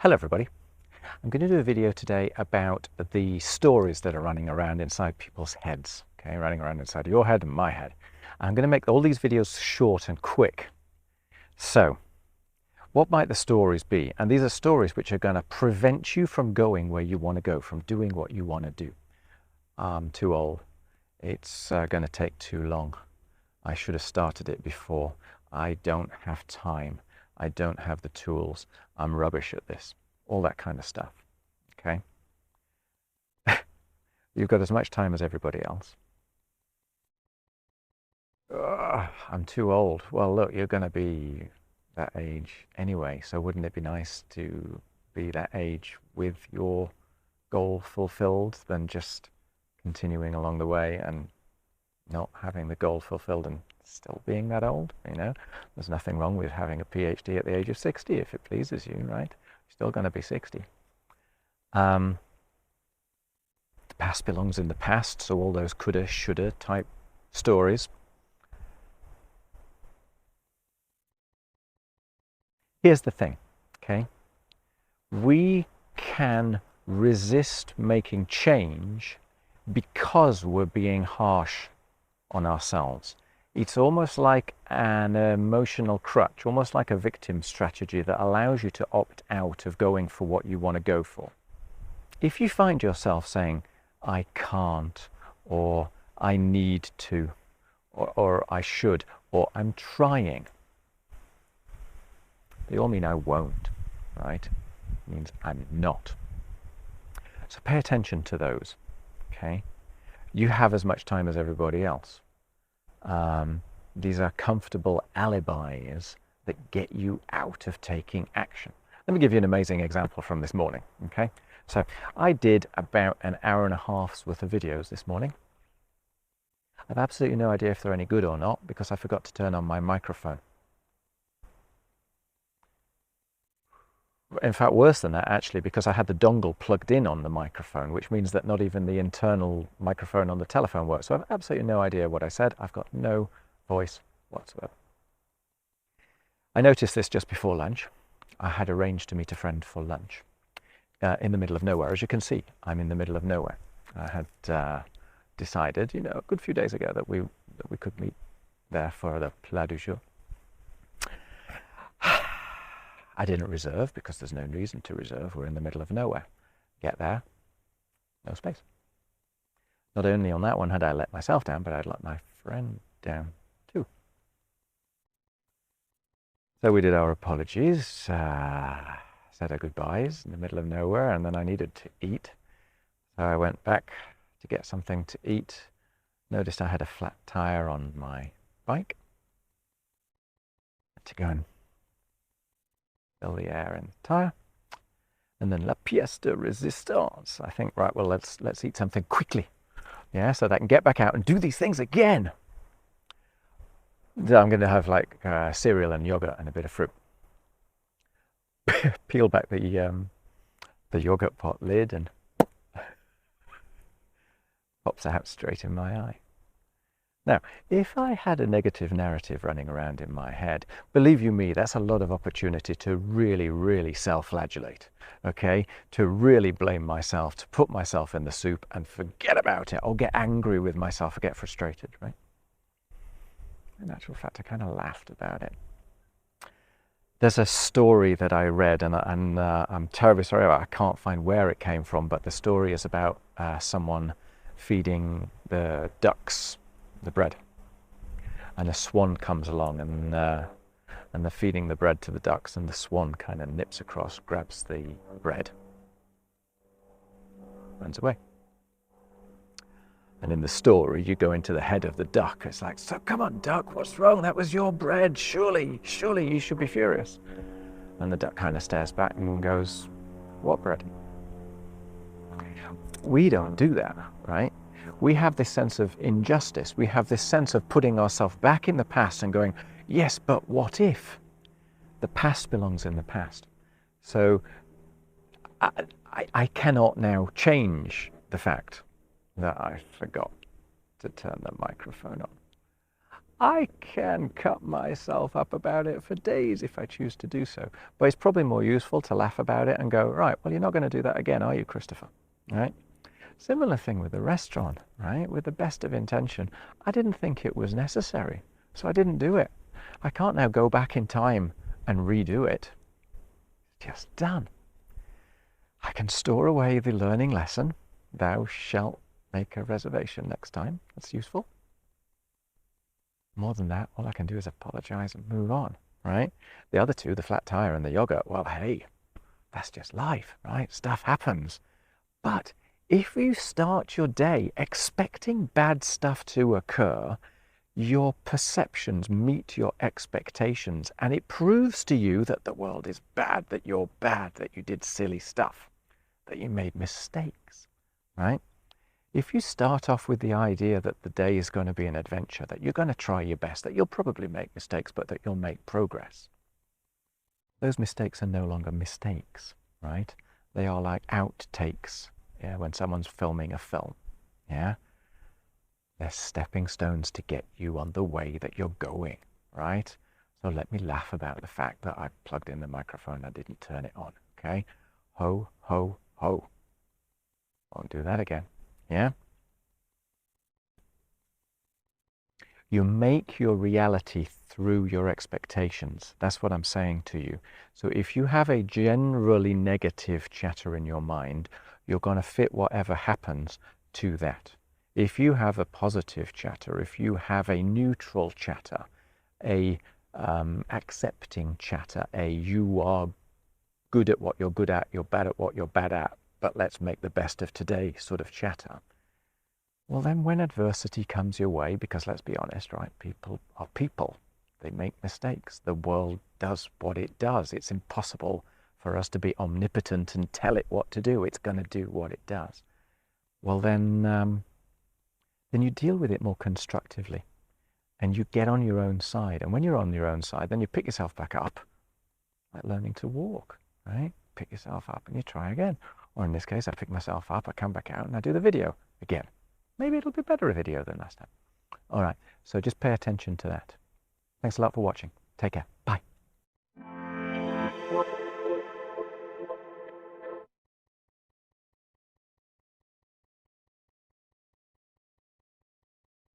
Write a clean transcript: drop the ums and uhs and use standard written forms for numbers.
Hello everybody. I'm going to do a video today about the stories that are running around inside people's heads, okay, running around inside your head and my head. I'm going to make all these videos short and quick. So, what might the stories be? And these are stories which are going to prevent you from going where you want to go, from doing what you want to do. I'm too old. It's going to take too long. I should have started it before. I don't have time. I don't have the tools. I'm rubbish at this. All that kind of stuff. Okay? You've got as much time as everybody else. I'm too old. Well, look, you're going to be that age anyway, so wouldn't it be nice to be that age with your goal fulfilled than just continuing along the way and not having the goal fulfilled and still being that old? You know, there's nothing wrong with having a PhD at the age of 60 if it pleases you, right? You're still going to be 60. The past belongs in the past, so all those coulda, shoulda type stories. Here's the thing, okay? We can resist making change because we're being harsh on ourselves. It's almost like an emotional crutch, almost like a victim strategy that allows you to opt out of going for what you want to go for. If you find yourself saying, I can't, or I need to, or I should, or I'm trying, they all mean I won't, right? It means I'm not. So pay attention to those, okay? You have as much time as everybody else. These are comfortable alibis that get you out of taking action. Let me give you an amazing example from this morning, okay? So I did about an hour and a half's worth of videos this morning. I've absolutely no idea if they're any good or not because I forgot to turn on my microphone. In fact, worse than that, actually, because I had the dongle plugged in on the microphone, which means that not even the internal microphone on the telephone works. So I've absolutely no idea what I said. I've got no voice whatsoever. I noticed this just before lunch. I had arranged to meet a friend for lunch in the middle of nowhere. As you can see, I'm in the middle of nowhere. I had decided, you know, a good few days ago that we could meet there for the plat du jour. I didn't reserve because there's no reason to reserve. We're in the middle of nowhere. Get there, no space. Not only on that one had I let myself down, but I'd let my friend down too. So we did our apologies, said our goodbyes in the middle of nowhere, and then I needed to eat. So I went back to get something to eat. Noticed I had a flat tire on my bike. To go and fill the air in the tire, and then la pièce de résistance. I think, right, well, let's eat something quickly, yeah, so that I can get back out and do these things again. I'm going to have like cereal and yogurt and a bit of fruit. Peel back the yogurt pot lid and pops out straight in my eye. Now, if I had a negative narrative running around in my head, believe you me, that's a lot of opportunity to really, really self-flagellate, okay? To really blame myself, to put myself in the soup and forget about it, or get angry with myself or get frustrated, right? In actual fact, I kind of laughed about it. There's a story that I read, and I'm terribly sorry, I can't find where it came from, but the story is about someone feeding the ducks the bread, and a swan comes along and they're feeding the bread to the ducks, and the swan kind of nips across, grabs the bread, runs away. And in the story, you go into the head of the duck. It's like, so come on, duck, what's wrong? That was your bread. Surely you should be furious. And the duck kind of stares back and goes, what bread? We don't do that, right? We have this sense of injustice. We have this sense of putting ourselves back in the past and going, yes, but what if? The past belongs in the past. So I cannot now change the fact that I forgot to turn the microphone on. I can cut myself up about it for days if I choose to do so. But it's probably more useful to laugh about it and go, right, well, you're not going to do that again, are you, Christopher? Right? Similar thing with the restaurant, right? With the best of intention. I didn't think it was necessary, so I didn't do it. I can't now go back in time and redo it. It's just done. I can store away the learning lesson. Thou shalt make a reservation next time. That's useful. More than that, all I can do is apologize and move on, right? The other two, the flat tire and the yogurt, well, hey, that's just life, right? Stuff happens. But if you start your day expecting bad stuff to occur, your perceptions meet your expectations, and it proves to you that the world is bad, that you're bad, that you did silly stuff, that you made mistakes, right? If you start off with the idea that the day is going to be an adventure, that you're going to try your best, that you'll probably make mistakes, but that you'll make progress, those mistakes are no longer mistakes, right? They are like outtakes, yeah, when someone's filming a film, yeah? They're stepping stones to get you on the way that you're going, right? So let me laugh about the fact that I plugged in the microphone, I didn't turn it on, okay? Ho, ho, ho. Won't do that again. Yeah? You make your reality through your expectations. That's what I'm saying to you. So if you have a generally negative chatter in your mind, you're going to fit whatever happens to that. If you have a positive chatter, if you have a neutral chatter, a accepting chatter, a you are good at what you're good at, you're bad at what you're bad at, but let's make the best of today sort of chatter, well then when adversity comes your way, because let's be honest, right, people are people, they make mistakes, the world does what it does, it's impossible for us to be omnipotent and tell it what to do, it's going to do what it does. Well then you deal with it more constructively and you get on your own side, and when you're on your own side then you pick yourself back up, like learning to walk, right? Pick yourself up and you try again. Or in this case, I pick myself up, I come back out and I do the video again. Maybe it'll be better a video than last time. All right, so just pay attention to that. Thanks a lot for watching. Take care. Bye.